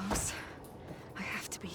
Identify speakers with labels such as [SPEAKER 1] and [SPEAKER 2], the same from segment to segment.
[SPEAKER 1] close. I have to be.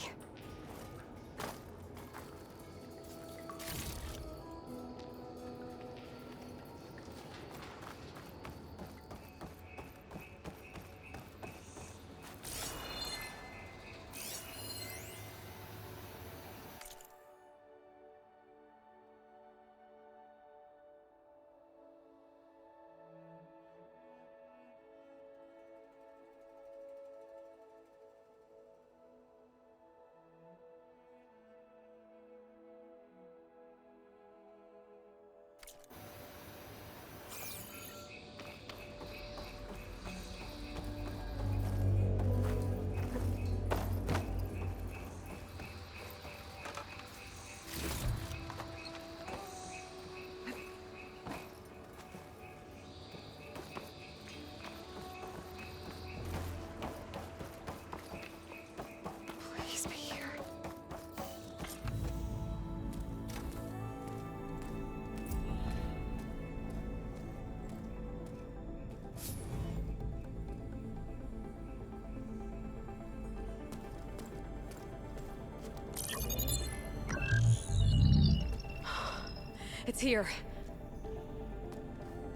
[SPEAKER 1] Please be here. It's here.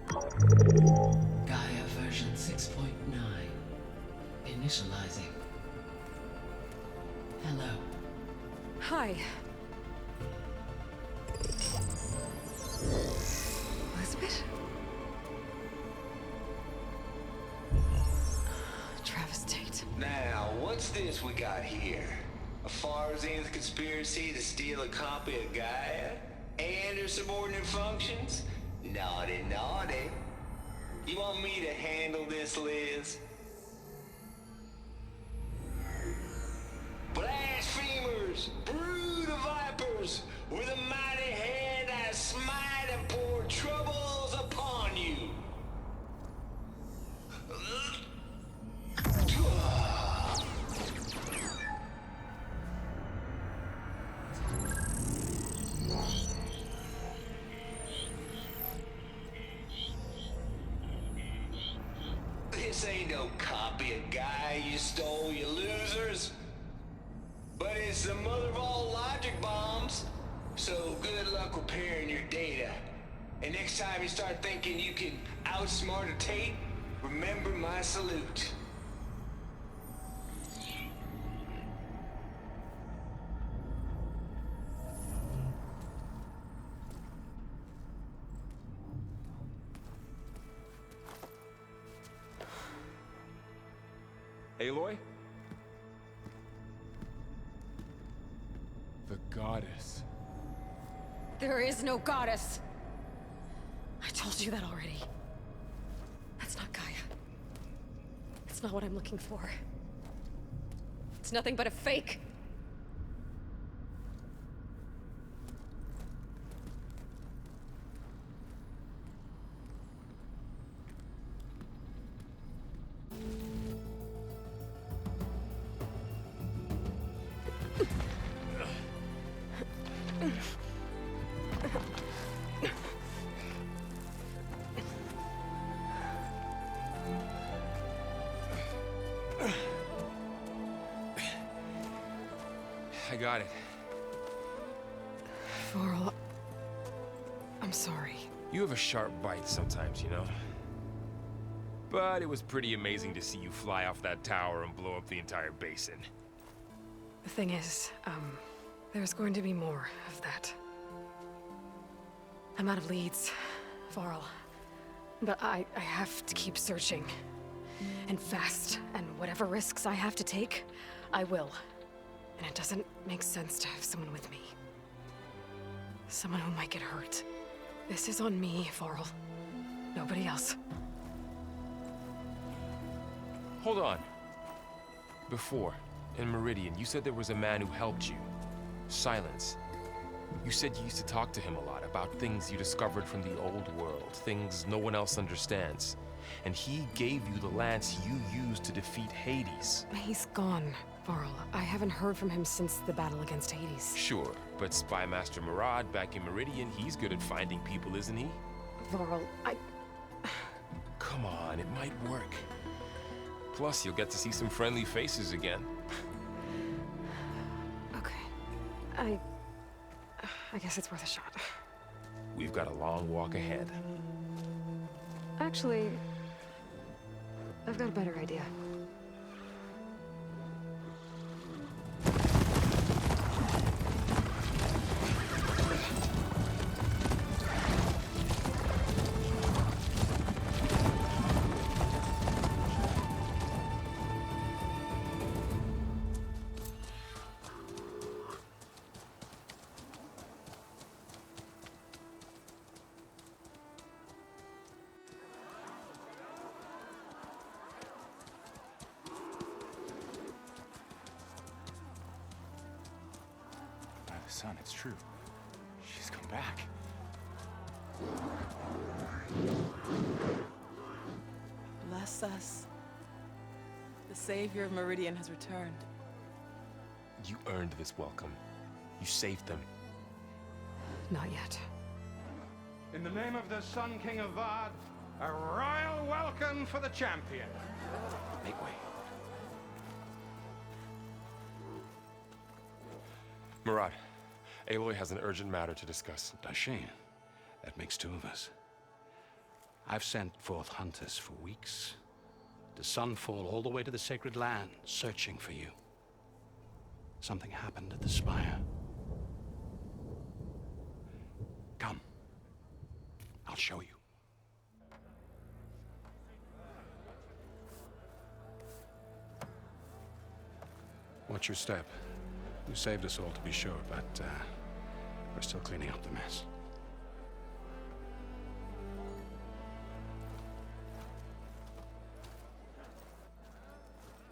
[SPEAKER 2] Gaia version 6.9. Initializing. Hello.
[SPEAKER 1] Hi. Elizabeth? Travis Tate.
[SPEAKER 3] Now, what's this we got here? A Farsian's conspiracy to steal a copy of Gaia? And her subordinate functions? Naughty, naughty. You want me to handle this, Liz? Blasphemers! Brood of vipers! With a mighty hand I smite and pour troubles upon you! This ain't no copy of Gaia you stole, you losers. But it's the mother of all logic bombs. So good luck repairing your data. And next time you start thinking you can outsmart a Tate, remember my salute.
[SPEAKER 4] Aloy? The goddess.
[SPEAKER 1] There is no goddess. I told you that already. That's not Gaia. It's not what I'm looking for. It's nothing but a fake.
[SPEAKER 4] I got it.
[SPEAKER 1] Varl, I'm sorry.
[SPEAKER 4] You have a sharp bite sometimes, you know? But it was pretty amazing to see you fly off that tower and blow up the entire basin.
[SPEAKER 1] The thing is, there's going to be more of that. I'm out of leads, Varl. But I have to keep searching. And fast. And whatever risks I have to take, I will. And it doesn't make sense to have someone with me. Someone who might get hurt. This is on me, Varl. Nobody else.
[SPEAKER 4] Hold on. Before, in Meridian, you said there was a man who helped you. Silence. You said you used to talk to him a lot about things you discovered from the old world, things no one else understands. And he gave you the lance you used to defeat Hades.
[SPEAKER 1] He's gone, Varl. I haven't heard from him since the battle against Hades.
[SPEAKER 4] Sure, but Spy Master Murad back in Meridian, he's good at finding people, isn't he?
[SPEAKER 1] Varl,
[SPEAKER 4] Come on, it might work. Plus, you'll get to see some friendly faces again.
[SPEAKER 1] Okay. I guess it's worth a shot.
[SPEAKER 4] We've got a long walk ahead.
[SPEAKER 1] Actually, I've got a better idea.
[SPEAKER 5] Son, it's true. She's come back.
[SPEAKER 6] Bless us. The savior of Meridian has returned.
[SPEAKER 4] You earned this welcome. You saved them.
[SPEAKER 1] Not yet.
[SPEAKER 7] In the name of the Sun King of Vard, a royal welcome for the champion.
[SPEAKER 5] Make way.
[SPEAKER 4] Murad, Aloy has an urgent matter to discuss.
[SPEAKER 8] Dashane, that makes two of us. I've sent forth hunters for weeks. To Sunfall all the way to the Sacred Land, searching for you. Something happened at the Spire. Come. I'll show you. Watch your step. You saved us all, to be sure, but we're still cleaning up the mess.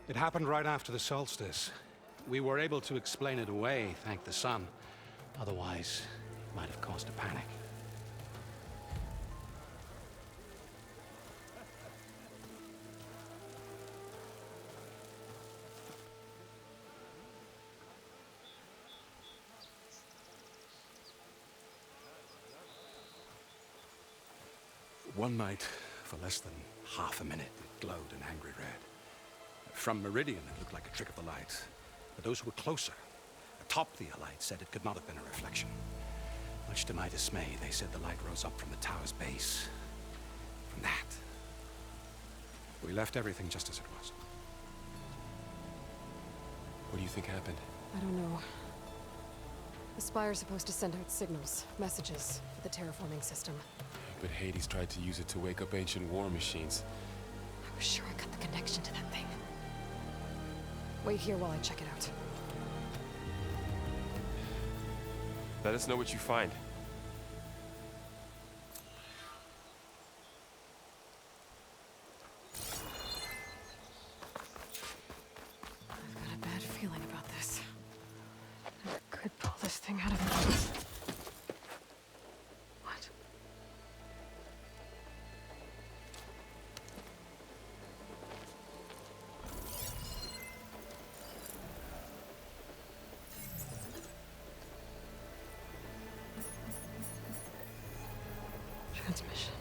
[SPEAKER 8] It happened right after the solstice. We were able to explain it away, thank the sun. Otherwise, it might have caused a panic. One night, for less than half a minute, it glowed an angry red. From Meridian, it looked like a trick of the light. But those who were closer, atop the Allied, said it could not have been a reflection. Much to my dismay, they said the light rose up from the tower's base. From that. We left everything just as it was.
[SPEAKER 4] What do you think happened?
[SPEAKER 1] I don't know. The Spire's supposed to send out signals, messages, for the terraforming system.
[SPEAKER 4] But Hades tried to use it to wake up ancient war machines.
[SPEAKER 1] I was sure I got the connection to that thing. Wait here while I check it out.
[SPEAKER 4] Let us know what you find.
[SPEAKER 1] I've got a bad feeling about this. I could pull this thing out of me. What? Transmission.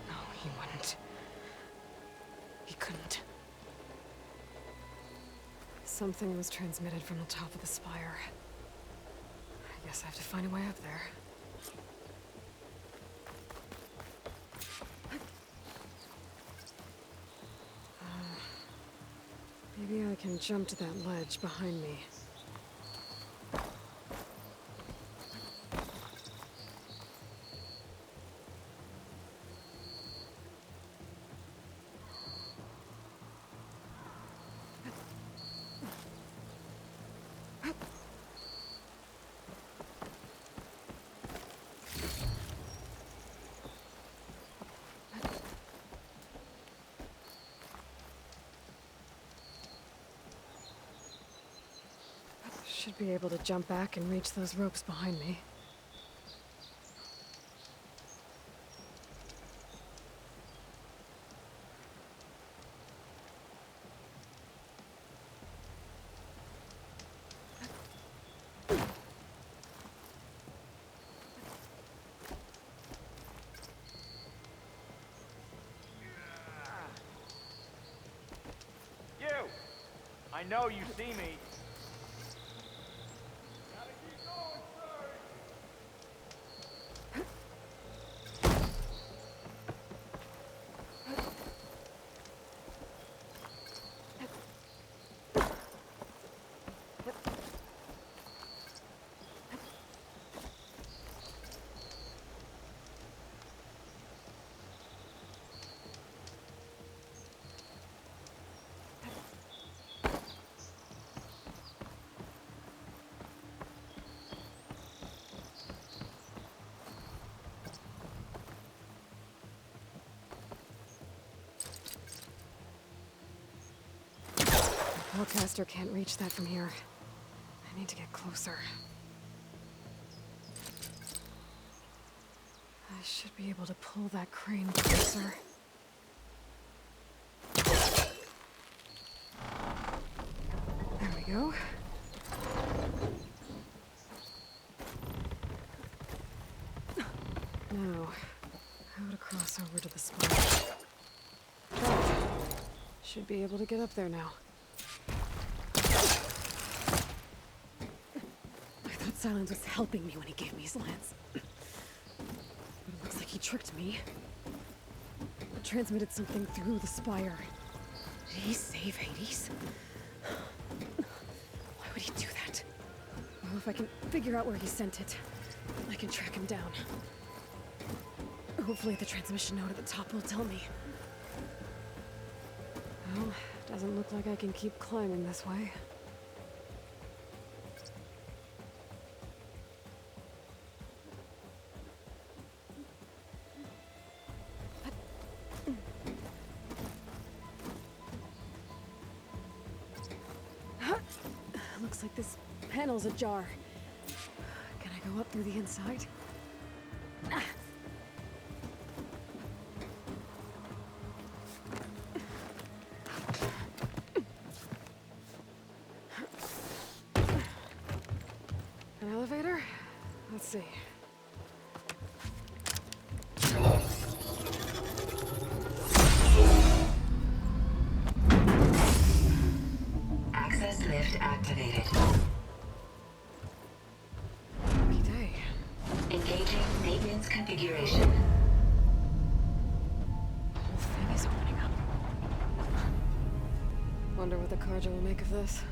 [SPEAKER 1] No, he wouldn't. He couldn't. Something was transmitted from the top of the spire. I guess I have to find a way up there. Maybe I can jump to that ledge behind me. Should be able to jump back and reach those ropes behind me.
[SPEAKER 9] I know you see me.
[SPEAKER 1] Hellcaster can't reach that from here. I need to get closer. I should be able to pull that crane closer. There we go. Now, how to cross over to the spire. Should be able to get up there now. I thought Silence was helping me when he gave me his lance. But it looks like he tricked me. Transmitted something through the spire. Did he save Hades? Why would he do that? Well, if I can figure out where he sent it, I can track him down. Hopefully the transmission note at the top will tell me. Well, doesn't look like I can keep climbing this way. Looks like this panel's ajar. Can I go up through the inside? An elevator? Let's see.
[SPEAKER 10] Access lift activated.
[SPEAKER 1] Lucky day.
[SPEAKER 10] Engaging maintenance configuration.
[SPEAKER 1] The whole thing is opening up. Wonder what the Carja will make of this.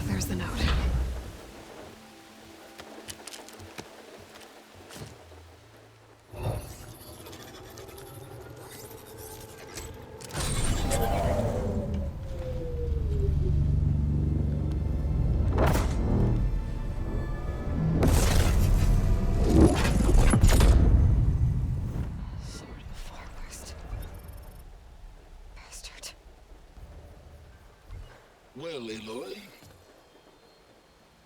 [SPEAKER 1] There's the note. Sword of the Farmost. Bastard.
[SPEAKER 11] Well, Aloy,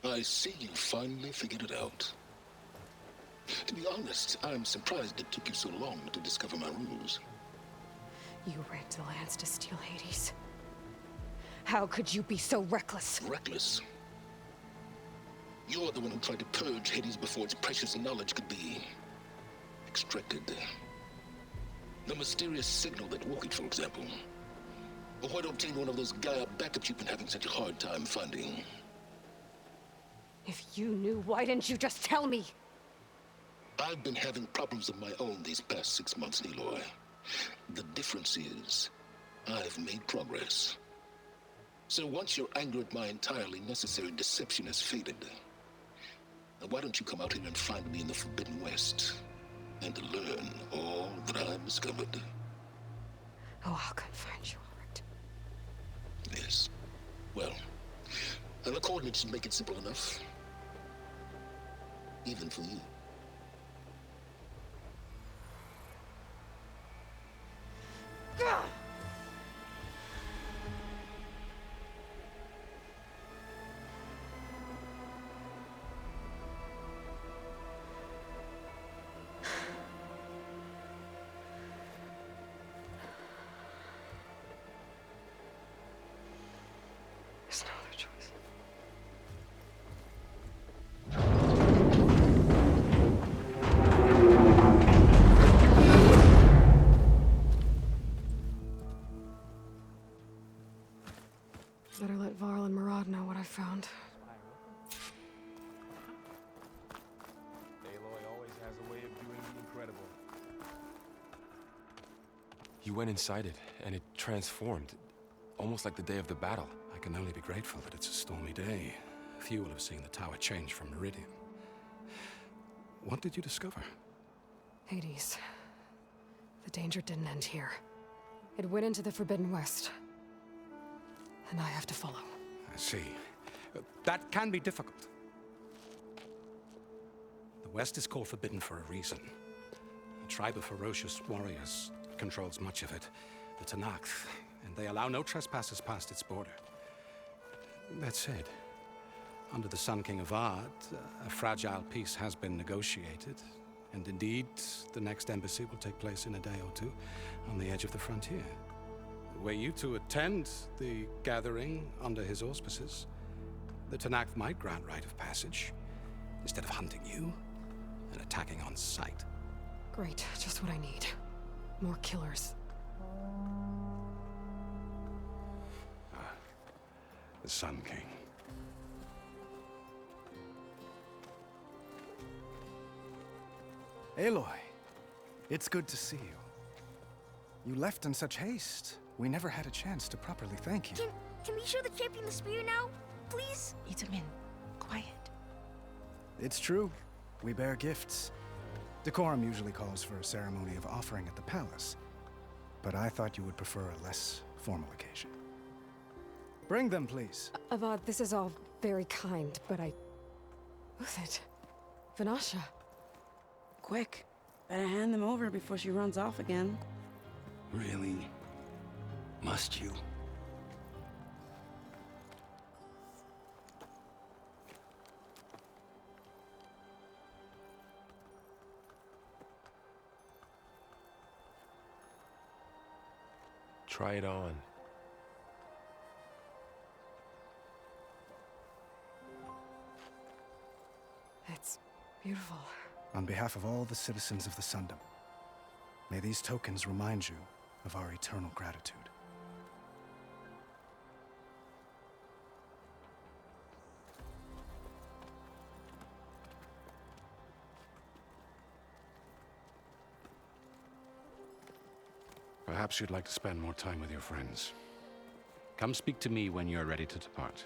[SPEAKER 11] I see you finally figured it out. To be honest, I'm surprised it took you so long to discover my ruse.
[SPEAKER 1] You rigged the lance to steal Hades. How could you be so reckless?
[SPEAKER 11] Reckless? You're the one who tried to purge Hades before its precious knowledge could be extracted. The mysterious signal that woke it, for example. Or why to obtain one of those Gaia backups you've been having such a hard time finding.
[SPEAKER 1] If you knew, why didn't you just tell me?
[SPEAKER 11] I've been having problems of my own these past 6 months, Aloy. The difference is, I've made progress. So once your anger at my entirely necessary deception has faded, why don't you come out here and find me in the Forbidden West, and learn all that I've discovered?
[SPEAKER 1] Oh, I'll come find you, Ulrich.
[SPEAKER 11] Yes. Well, and the coordinates should make it simple enough. Even for you.
[SPEAKER 4] You went inside it, and it transformed. Almost like the day of the battle.
[SPEAKER 8] I can only be grateful that it's a stormy day. Few will have seen the tower change from Meridian. What did you discover?
[SPEAKER 1] Hades. The danger didn't end here. It went into the Forbidden West. And I have to follow.
[SPEAKER 8] I see. That can be difficult. The West is called Forbidden for a reason. A tribe of ferocious warriors controls much of it, the Tenakth, and they allow no trespassers past its border. That said, under the Sun King Avad, a fragile peace has been negotiated, and indeed, the next embassy will take place in a day or two on the edge of the frontier. Were you to attend the gathering under his auspices, the Tenakth might grant right of passage, instead of hunting you and attacking on sight.
[SPEAKER 1] Great, just what I need. More killers.
[SPEAKER 8] The Sun King.
[SPEAKER 9] Aloy, it's good to see you. You left in such haste. We never had a chance to properly thank you.
[SPEAKER 12] Can we show the champion the spear now? Please?
[SPEAKER 6] Itamin, quiet.
[SPEAKER 9] It's true. We bear gifts. Decorum usually calls for a ceremony of offering at the palace, but I thought you would prefer a less formal occasion. Bring them, please.
[SPEAKER 1] Avad, this is all very kind, but Who's it? Vanasha.
[SPEAKER 6] Quick. Better hand them over before she runs off again.
[SPEAKER 5] Really? Must you?
[SPEAKER 4] Try it on.
[SPEAKER 1] It's beautiful.
[SPEAKER 9] On behalf of all the citizens of the Sundom, may these tokens remind you of our eternal gratitude.
[SPEAKER 8] Perhaps you'd like to spend more time with your friends. Come speak to me when you're ready to depart.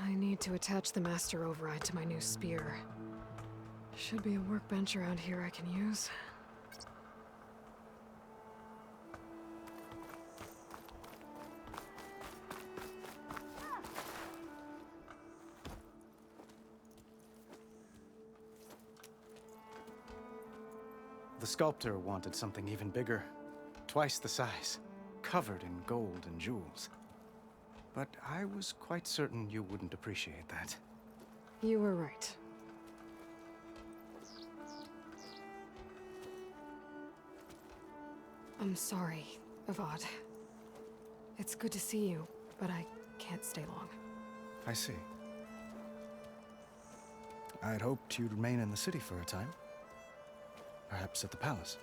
[SPEAKER 1] I need to attach the Master Override to my new spear. Should be a workbench around here I can use.
[SPEAKER 9] The sculptor wanted something even bigger, twice the size, covered in gold and jewels. But I was quite certain you wouldn't appreciate that.
[SPEAKER 1] You were right. I'm sorry, Avad. It's good to see you, but I can't stay long.
[SPEAKER 9] I see. I'd hoped you'd remain in the city for a time. Perhaps at the palace.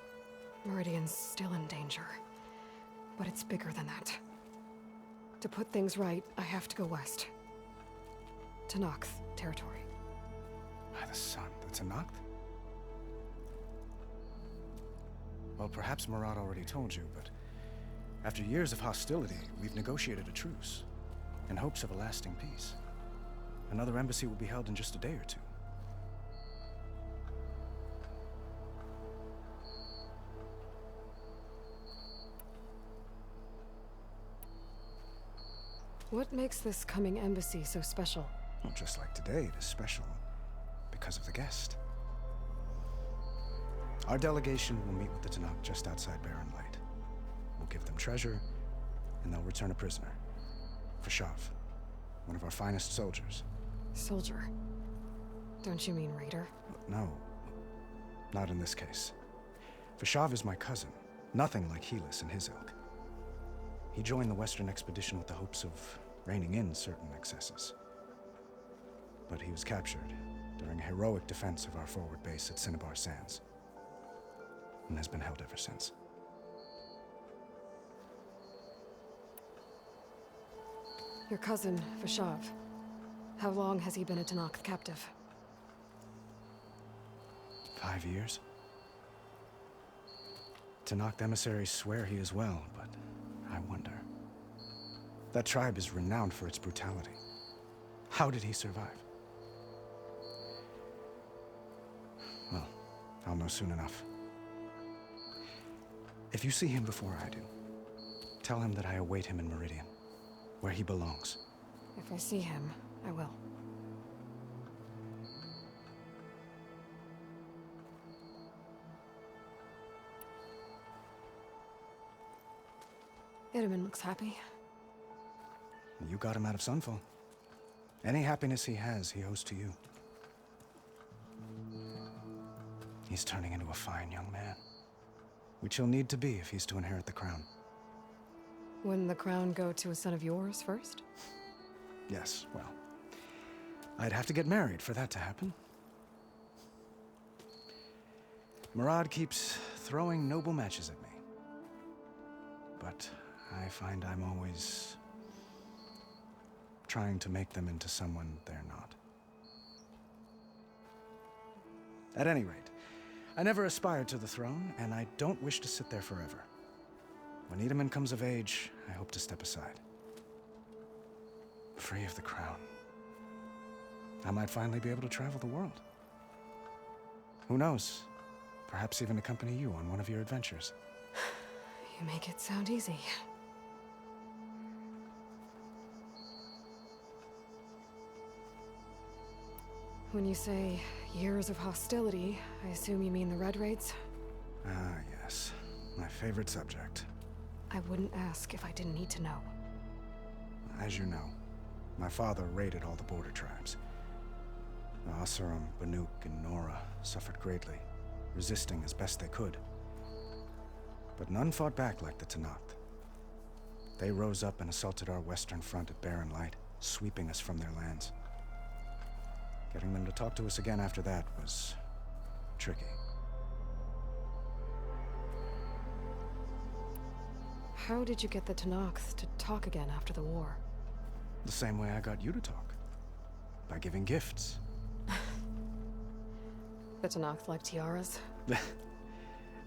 [SPEAKER 1] Meridian's still in danger, but it's bigger than that. To put things right, I have to go west. Tenakth territory.
[SPEAKER 9] By the sun, the Tenakth? Well, perhaps Murad already told you, but after years of hostility, we've negotiated a truce in hopes of a lasting peace. Another embassy will be held in just a day or two.
[SPEAKER 1] What makes this coming embassy so special?
[SPEAKER 9] Well, just like today, it is special because of the guest. Our delegation will meet with the Tenakth just outside Barren Light. We'll give them treasure, and they'll return a prisoner. Fashav, one of our finest soldiers.
[SPEAKER 1] Soldier? Don't you mean raider?
[SPEAKER 9] No, not in this case. Fashav is my cousin, nothing like Helis and his ilk. He joined the Western expedition with the hopes of reining in certain excesses. But he was captured during a heroic defense of our forward base at Cinnabar Sands, and has been held ever since.
[SPEAKER 1] Your cousin, Vashav. How long has he been a Tenakth captive?
[SPEAKER 9] 5 years? Tenakth emissaries swear he is well, but I wonder. That tribe is renowned for its brutality. How did he survive? Well, I'll know soon enough. If you see him before I do, tell him that I await him in Meridian, where he belongs.
[SPEAKER 1] If I see him, I will. Itamen looks happy.
[SPEAKER 9] You got him out of Sunfall. Any happiness he has, he owes to you. He's turning into a fine young man, which he'll need to be if he's to inherit the crown.
[SPEAKER 1] Wouldn't the crown go to a son of yours first?
[SPEAKER 9] Yes, well, I'd have to get married for that to happen. Murad keeps throwing noble matches at me. But I find I'm always trying to make them into someone they're not. At any rate, I never aspired to the throne, and I don't wish to sit there forever. When Itamen comes of age, I hope to step aside. Free of the crown. I might finally be able to travel the world. Who knows? Perhaps even accompany you on one of your adventures.
[SPEAKER 1] You make it sound easy. When you say years of hostility, I assume you mean the Red Raids?
[SPEAKER 9] Ah, yes. My favorite subject.
[SPEAKER 1] I wouldn't ask if I didn't need to know.
[SPEAKER 9] As you know, my father raided all the border tribes. The Asuram, Banuk, and Nora suffered greatly, resisting as best they could. But none fought back like the Tenakth. They rose up and assaulted our western front at Barren Light, sweeping us from their lands. Getting them to talk to us again after that was tricky.
[SPEAKER 1] How did you get the Tenakth to talk again after the war?
[SPEAKER 9] The same way I got you to talk. By giving gifts.
[SPEAKER 1] The Tenakth like tiaras?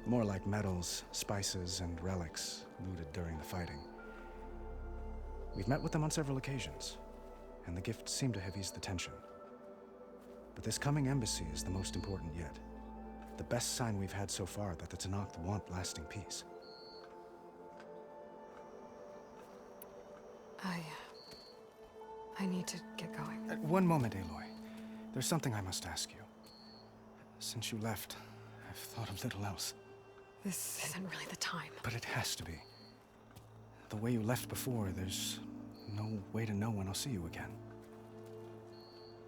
[SPEAKER 9] More like medals, spices, and relics looted during the fighting. We've met with them on several occasions, and the gifts seem to have eased the tension. But this coming embassy is the most important yet. The best sign we've had so far that the Tenakth want lasting peace.
[SPEAKER 1] I need to get going.
[SPEAKER 9] One moment, Aloy. There's something I must ask you. Since you left, I've thought of little else.
[SPEAKER 1] This isn't really the time.
[SPEAKER 9] But it has to be. The way you left before, there's no way to know when I'll see you again.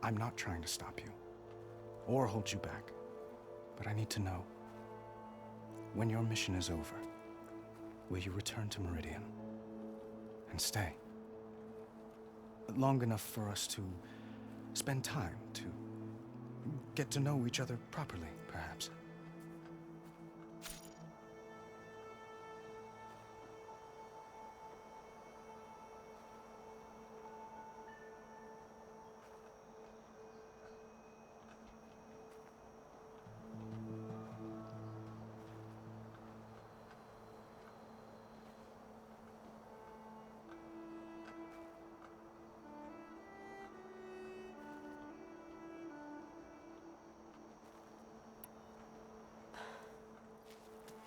[SPEAKER 9] I'm not trying to stop you, or hold you back, but I need to know, when your mission is over, will you return to Meridian and stay? Long enough for us to spend time, to get to know each other properly, perhaps.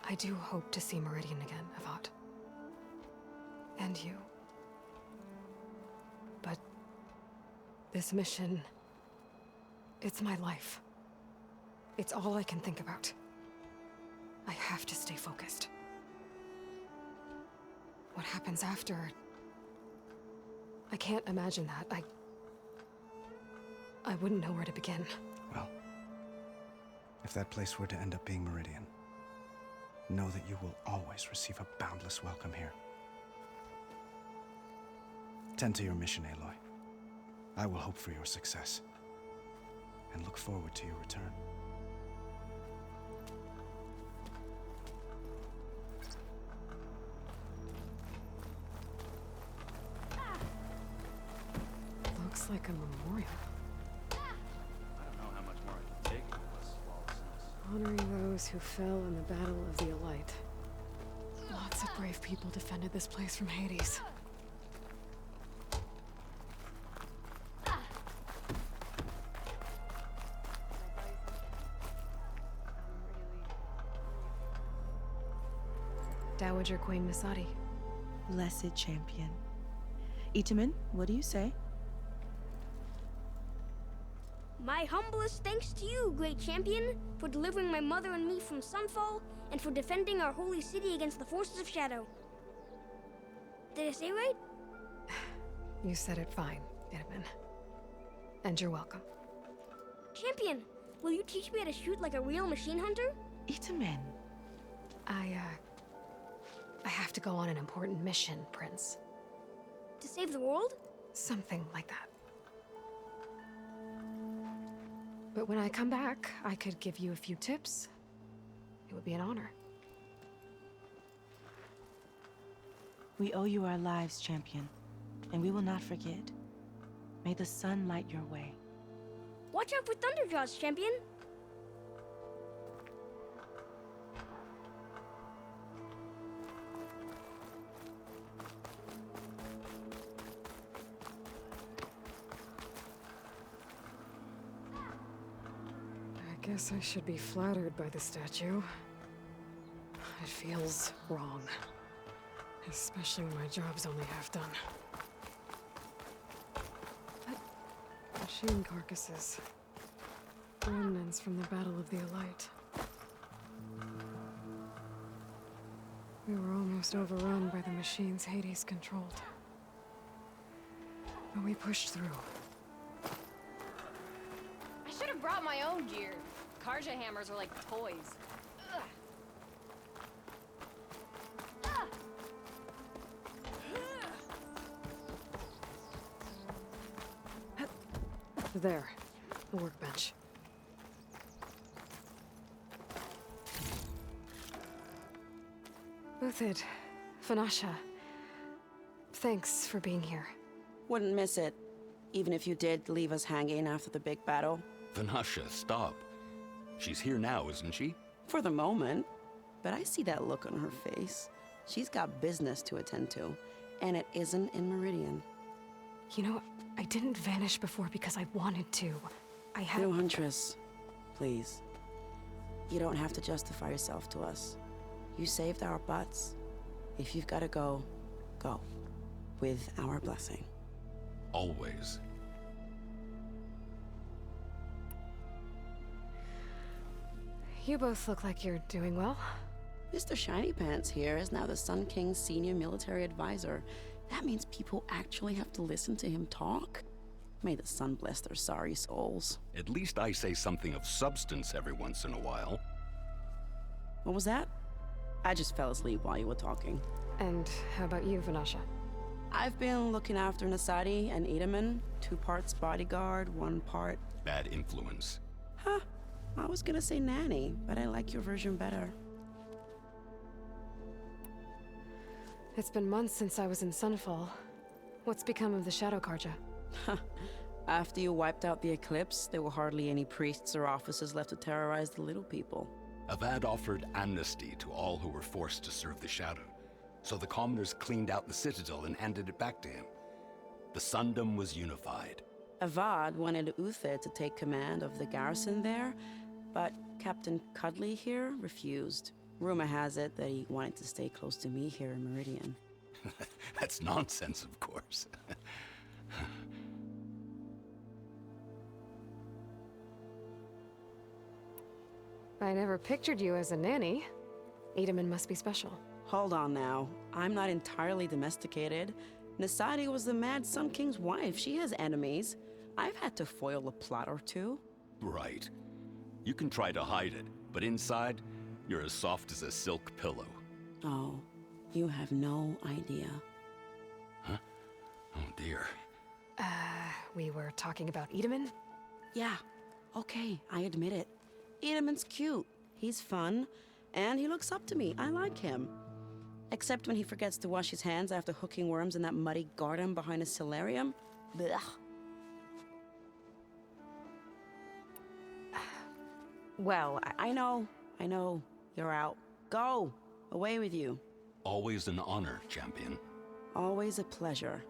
[SPEAKER 1] I do hope to see Meridian again, Avad. And you. But this mission, it's my life. It's all I can think about. I have to stay focused. What happens after? I can't imagine that. I wouldn't know where to begin.
[SPEAKER 9] Well, if that place were to end up being Meridian, know that you will always receive a boundless welcome here. Tend to your mission, Aloy. I will hope for your success, and look forward to your return.
[SPEAKER 1] like a memorial.
[SPEAKER 13] I don't know how much more I can take of this lawlessness.
[SPEAKER 1] Honoring those who fell in the Battle of the Elite. Lots of brave people defended this place from Hades. Dowager Queen Masadi.
[SPEAKER 6] Blessed champion. Itamen, what do you say?
[SPEAKER 12] My humblest thanks to you, great champion, for delivering my mother and me from Sunfall, and for defending our holy city against the forces of Shadow. Did I say right?
[SPEAKER 1] You said it fine, Itamen. And you're welcome.
[SPEAKER 12] Champion, will you teach me how to shoot like a real machine hunter?
[SPEAKER 6] Itamen.
[SPEAKER 1] I have to go on an important mission, Prince.
[SPEAKER 12] To save the world?
[SPEAKER 1] Something like that. But when I come back, I could give you a few tips. It would be an honor.
[SPEAKER 6] We owe you our lives, champion, and we will not forget. May the sun light your way.
[SPEAKER 12] Watch out for Thunderjaws, champion!
[SPEAKER 1] I guess I should be flattered by the statue. It feels wrong. Especially when my job's only half done. Machine carcasses. Remnants from the Battle of the Elite. We were almost overrun by the machines Hades controlled. But we pushed through.
[SPEAKER 14] I should have brought my own gear. Karja hammers are like toys. Ugh.
[SPEAKER 1] There, the workbench. Uthid, Vanasha, thanks for being here.
[SPEAKER 15] Wouldn't miss it, even if you did leave us hanging after the big battle.
[SPEAKER 5] Vanasha, stop. She's here now, isn't she?
[SPEAKER 15] For the moment. But I see that look on her face. She's got business to attend to, and it isn't in Meridian.
[SPEAKER 1] You know, I didn't vanish before because I wanted to. I had...
[SPEAKER 15] No, Huntress. Please. You don't have to justify yourself to us. You saved our butts. If you've got to go, go. With our blessing.
[SPEAKER 5] Always.
[SPEAKER 1] You both look like you're doing well.
[SPEAKER 15] Mr. Shiny Pants here is now the Sun King's senior military advisor. That means people actually have to listen to him talk. May the sun bless their sorry souls.
[SPEAKER 5] At least I say something of substance every once in a while.
[SPEAKER 15] What was that? I just fell asleep while you were talking.
[SPEAKER 1] And how about you, Vanasha?
[SPEAKER 15] I've been looking after Nasadi and Itamen. 2 parts bodyguard, 1 part...
[SPEAKER 5] Bad influence.
[SPEAKER 15] Huh. I was gonna say nanny, but I like your version better.
[SPEAKER 1] It's been months since I was in Sunfall. What's become of the Shadow Karja?
[SPEAKER 15] After you wiped out the Eclipse, there were hardly any priests or officers left to terrorize the little people.
[SPEAKER 5] Avad offered amnesty to all who were forced to serve the Shadow, so the commoners cleaned out the Citadel and handed it back to him. The Sundom was unified.
[SPEAKER 15] Avad wanted Uthid to take command of the garrison there, but Captain Cudley here refused. Rumor has it that he wanted to stay close to me here in Meridian.
[SPEAKER 5] That's nonsense, of course.
[SPEAKER 1] I never pictured you as a nanny. Itamen must be special.
[SPEAKER 15] Hold on now. I'm not entirely domesticated. Nasadi was the Mad Sun King's wife. She has enemies. I've had to foil a plot or two.
[SPEAKER 5] Right. You can try to hide it, but inside, you're as soft as a silk pillow.
[SPEAKER 15] Oh, you have no idea.
[SPEAKER 5] Huh? Oh dear.
[SPEAKER 1] We were talking about Itamen?
[SPEAKER 15] Yeah. Okay, I admit it. Itamen's cute. He's fun. And he looks up to me. I like him. Except when he forgets to wash his hands after hooking worms in that muddy garden behind a solarium. Blech. Well, I know. You're out. Go! Away with you.
[SPEAKER 5] Always an honor, champion.
[SPEAKER 15] Always a pleasure.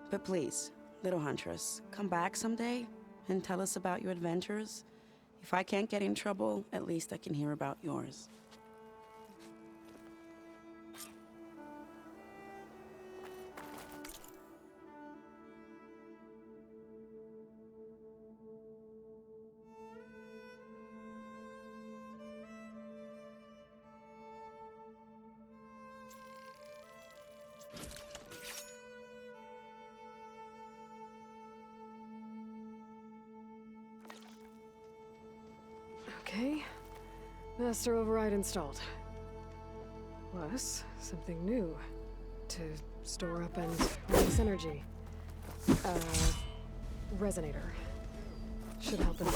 [SPEAKER 15] But please, little Huntress, come back someday and tell us about your adventures. If I can't get in trouble, at least I can hear about yours.
[SPEAKER 1] Okay. Master override installed. Plus, something new. To store up and release energy. Resonator. Should help in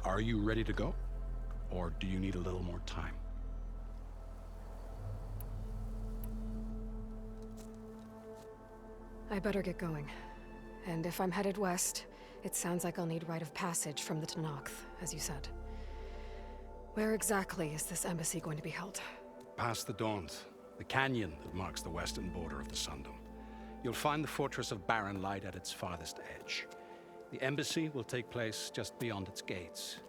[SPEAKER 8] Are you ready to go? Or do you need a little more time?
[SPEAKER 1] I better get going. And if I'm headed west, it sounds like I'll need rite of passage from the Tenakth, as you said. Where exactly is this embassy going to be held?
[SPEAKER 8] Past the Daunt, the canyon that marks the western border of the Sundom. You'll find the fortress of Barren Light at its farthest edge. The embassy will take place just beyond its gates.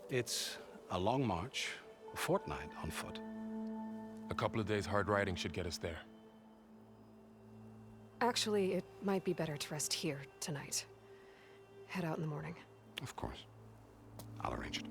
[SPEAKER 8] It's a long march, a fortnight on foot.
[SPEAKER 4] A couple of days hard riding should get us there.
[SPEAKER 1] Actually, it might be better to rest here tonight. Head out in the morning.
[SPEAKER 8] Of course. I'll arrange it.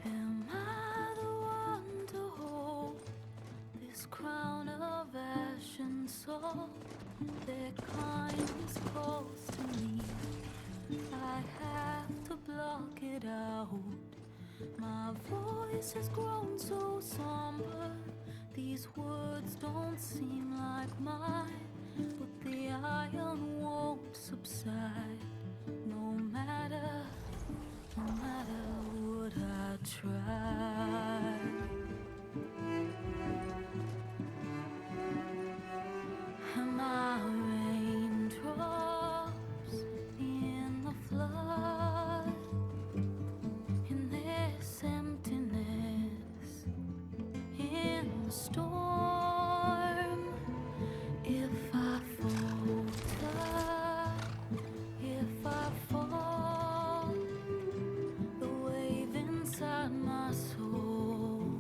[SPEAKER 16] Am I the one to hold this crown of ash and salt? Their kindness calls to me. I have to block it out. My voice has grown so somber. These words don't seem like mine, but the iron won't subside. No matter what I try. Am I raindrops in the flood? In this emptiness, in the storm. If I falter, if I fall, the wave inside my soul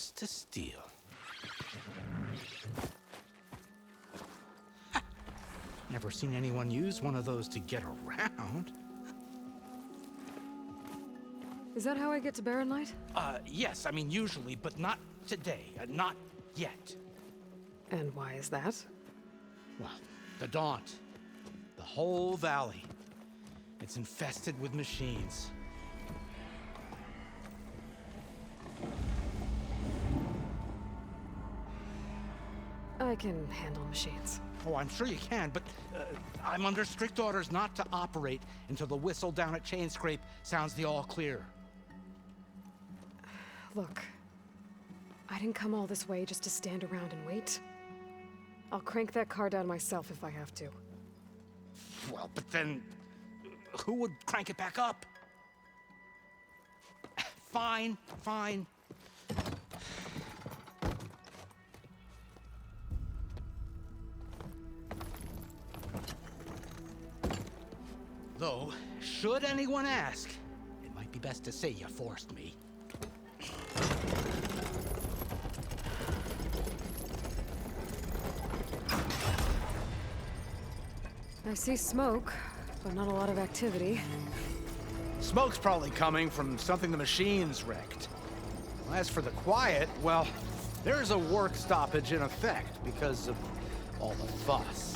[SPEAKER 8] just to steal. Never seen anyone use one of those to get around.
[SPEAKER 1] Is that how I get to Barren Light?
[SPEAKER 8] Yes, I mean usually, but not today. Not yet.
[SPEAKER 1] And why is that?
[SPEAKER 8] Well, the Daunt. The whole valley. It's infested with machines.
[SPEAKER 1] I can handle machines.
[SPEAKER 8] Oh, I'm sure you can, but I'm under strict orders not to operate until the whistle down at Chainscrape sounds the all clear.
[SPEAKER 1] Look, I didn't come all this way just to stand around and wait. I'll crank that car down myself if I have to.
[SPEAKER 8] Well, but then who would crank it back up? Fine, fine. Though, should anyone ask, it might be best to say you forced me.
[SPEAKER 1] I see smoke, but not a lot of activity.
[SPEAKER 9] Smoke's probably coming from something the machines wrecked. As for the quiet, well, there's a work stoppage in effect because of all the fuss.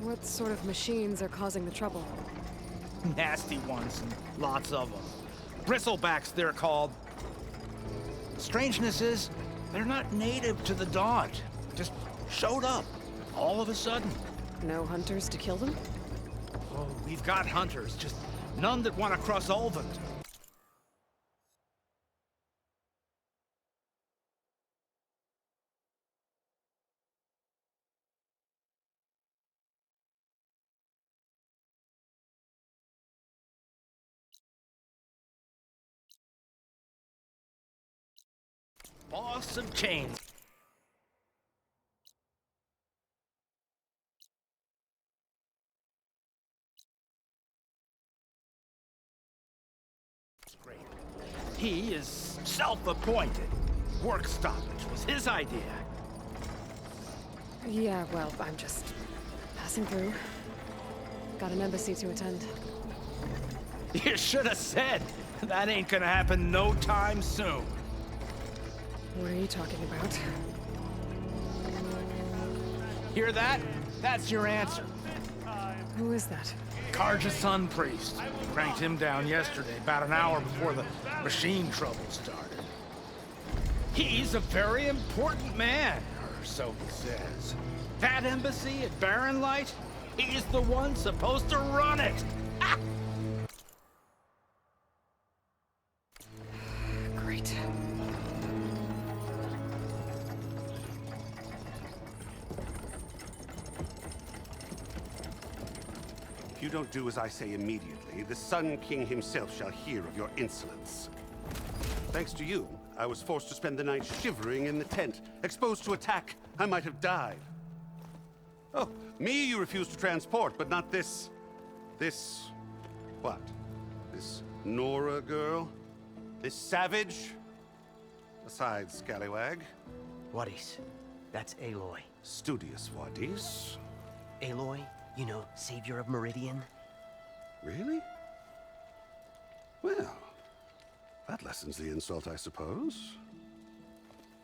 [SPEAKER 1] What sort of machines are causing the trouble?
[SPEAKER 9] Nasty ones, and lots of them. Bristlebacks, they're called. Strangeness is, they're not native to the Daunt. Just showed up, all of a sudden.
[SPEAKER 1] No hunters to kill them?
[SPEAKER 9] Oh, we've got hunters, just none that want to cross Ulvund. Boss of Chains. Great. He is self-appointed. Work stoppage was his idea.
[SPEAKER 1] Yeah, well, I'm just passing through. Got an embassy to attend.
[SPEAKER 9] You should have said. That ain't gonna happen no time soon.
[SPEAKER 1] What are you talking about?
[SPEAKER 9] Hear that? That's your answer.
[SPEAKER 1] Who is that?
[SPEAKER 9] Karja Sun Priest. Cranked him down yesterday, about an hour before the machine trouble started. He's a very important man, or so he says. That embassy at Barren Light, he's the one supposed to run it. Ah!
[SPEAKER 1] Great.
[SPEAKER 17] If you don't do as I say immediately, the Sun King himself shall hear of your insolence. Thanks to you, I was forced to spend the night shivering in the tent. Exposed to attack, I might have died. Oh, me you refuse to transport, but not this... what? This Nora girl? This savage? Besides, scallywag.
[SPEAKER 18] Wadis. That's Aloy.
[SPEAKER 17] Studious Wadis.
[SPEAKER 18] Aloy, you know, savior of Meridian.
[SPEAKER 17] Really? Well, that lessens the insult, I suppose.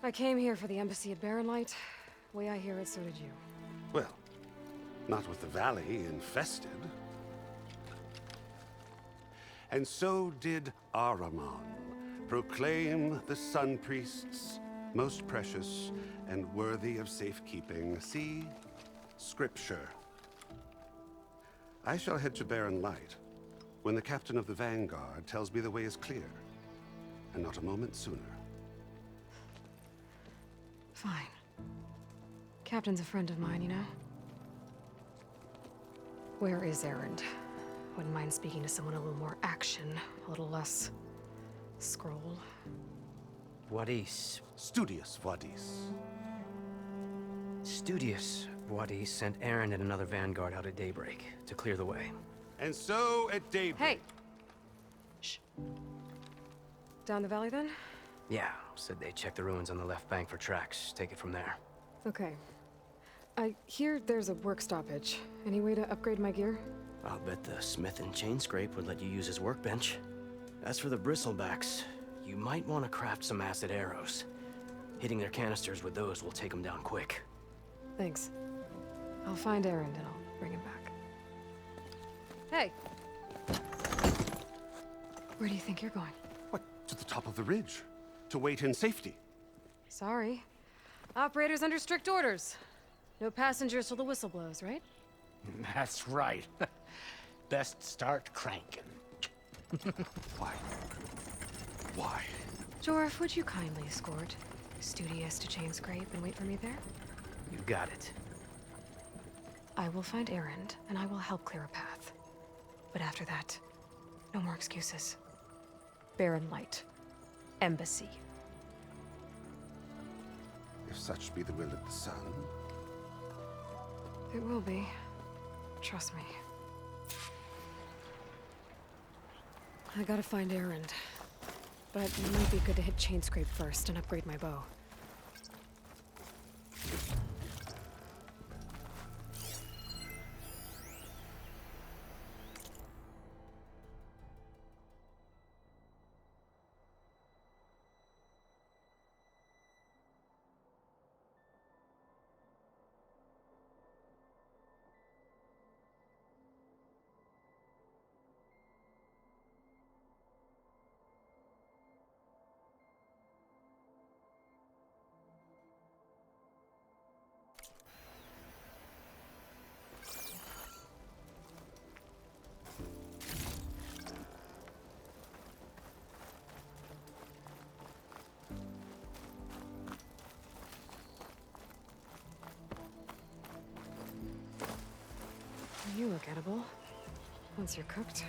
[SPEAKER 1] I came here for the embassy at Barren Light. Way I hear it, so did you.
[SPEAKER 17] Well, not with the valley infested. And so did Ahriman proclaim the Sun Priest's most precious and worthy of safekeeping. See? Scripture. I shall head to Barren Light when the captain of the Vanguard tells me the way is clear, and not a moment sooner.
[SPEAKER 1] Fine. Captain's a friend of mine, you know? Where is Erend? Wouldn't mind speaking to someone a little more action, a little less scroll.
[SPEAKER 18] Wadis.
[SPEAKER 17] Studious Wadis.
[SPEAKER 18] Studious Wadis sent Erend and another Vanguard out at daybreak to clear the way.
[SPEAKER 17] And so at daybreak...
[SPEAKER 1] Hey! Shh. Down the valley, then?
[SPEAKER 18] Yeah, said they checked the ruins on the left bank for tracks. Take it from there.
[SPEAKER 1] Okay. I hear there's a work stoppage. Any way to upgrade my gear?
[SPEAKER 18] I'll bet the smith and chain scrape would let you use his workbench. As for the bristlebacks, you might want to craft some acid arrows. Hitting their canisters with those will take them down quick.
[SPEAKER 1] Thanks. I'll find Erend and I'll bring him back. Hey! Where do you think you're going?
[SPEAKER 17] What, to the top of the ridge? To wait in safety?
[SPEAKER 1] Sorry. Operator's under strict orders. No passengers till the whistle blows, right?
[SPEAKER 19] That's right. Best start cranking.
[SPEAKER 17] Why? Why?
[SPEAKER 1] Jorf, would you kindly escort Studious to Chain Scrape and wait for me there?
[SPEAKER 18] You got it.
[SPEAKER 1] I will find Erend, and I will help clear a path. But after that, no more excuses. Barren Light. Embassy.
[SPEAKER 17] If such be the will of the sun.
[SPEAKER 1] It will be. Trust me. I gotta find Erend. But it might be good to hit Chain Scrape first and upgrade my bow. You look edible. Once you're cooked.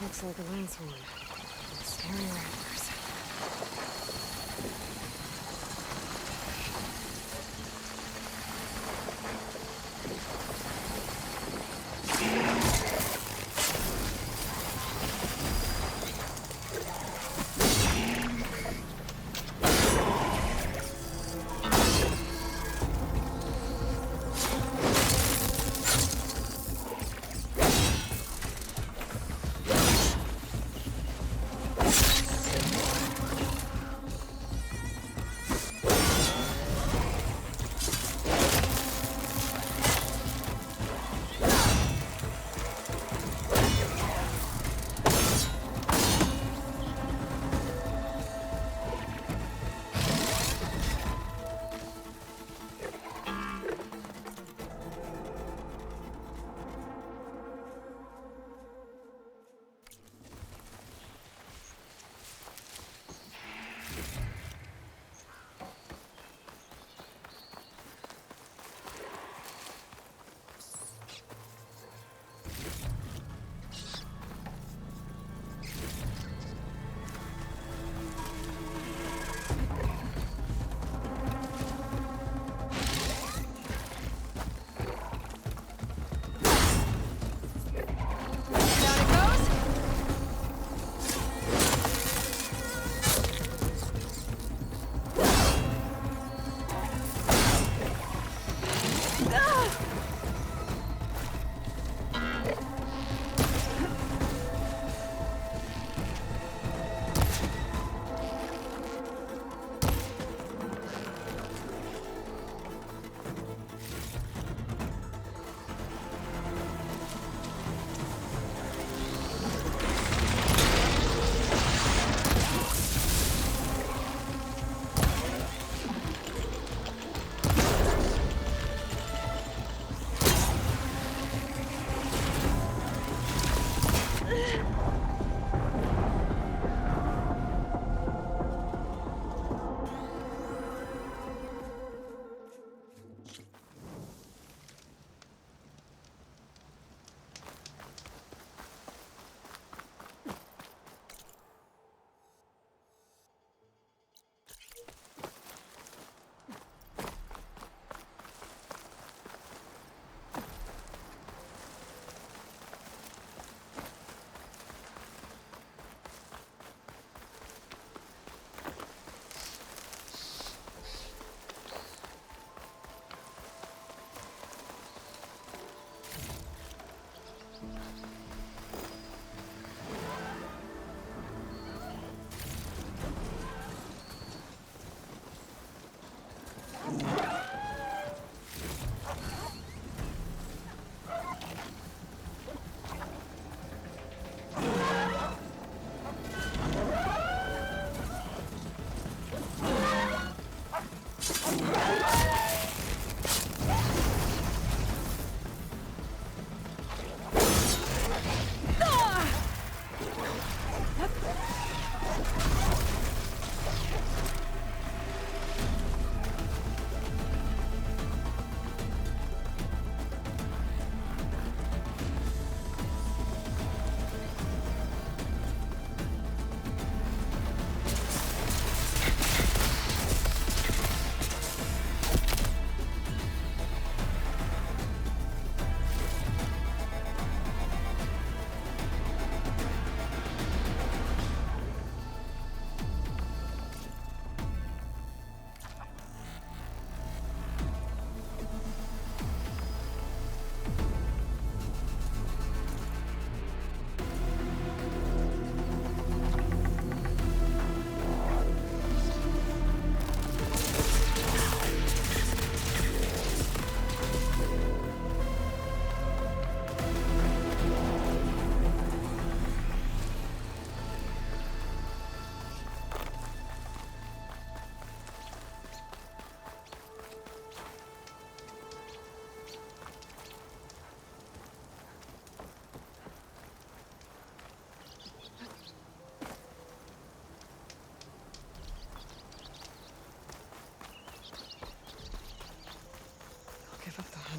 [SPEAKER 1] looks like a landsworn. Scary rattlers.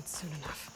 [SPEAKER 1] Soon enough.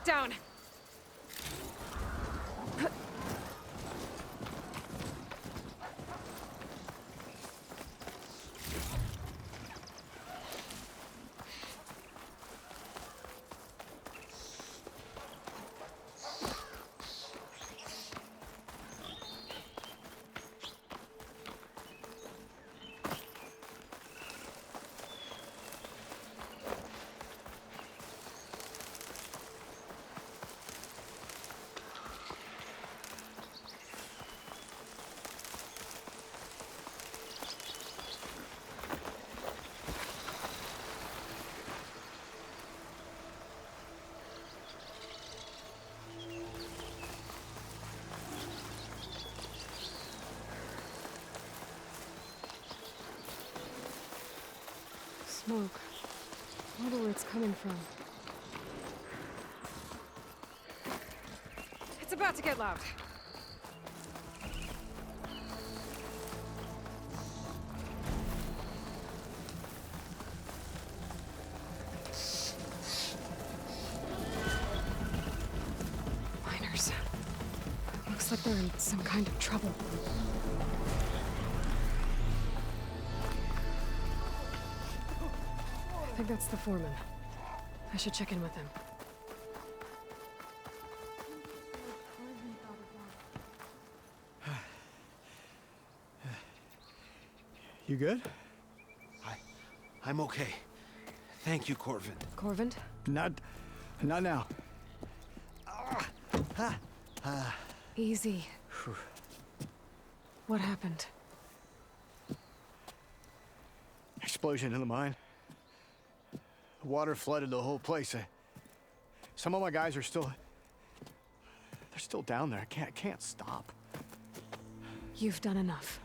[SPEAKER 1] down. Smoke. I wonder where it's coming from. It's about to get loud. Miners. Looks like they're in some kind of trouble. I think that's the foreman. I should check in with him.
[SPEAKER 20] You good?
[SPEAKER 21] I'm okay. Thank you, Corvin.
[SPEAKER 1] Corvin?
[SPEAKER 20] Not now.
[SPEAKER 1] Easy. What happened?
[SPEAKER 20] Explosion in the mine. The water flooded the whole place. Some of my guys are still... They're still down there. I can't stop.
[SPEAKER 1] You've done enough.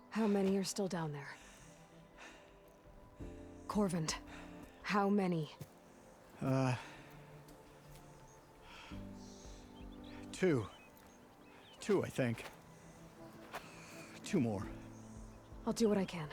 [SPEAKER 1] How many are still down there? Corvin, how many?
[SPEAKER 20] Two. Two, I think. Two more.
[SPEAKER 1] I'll do what I can.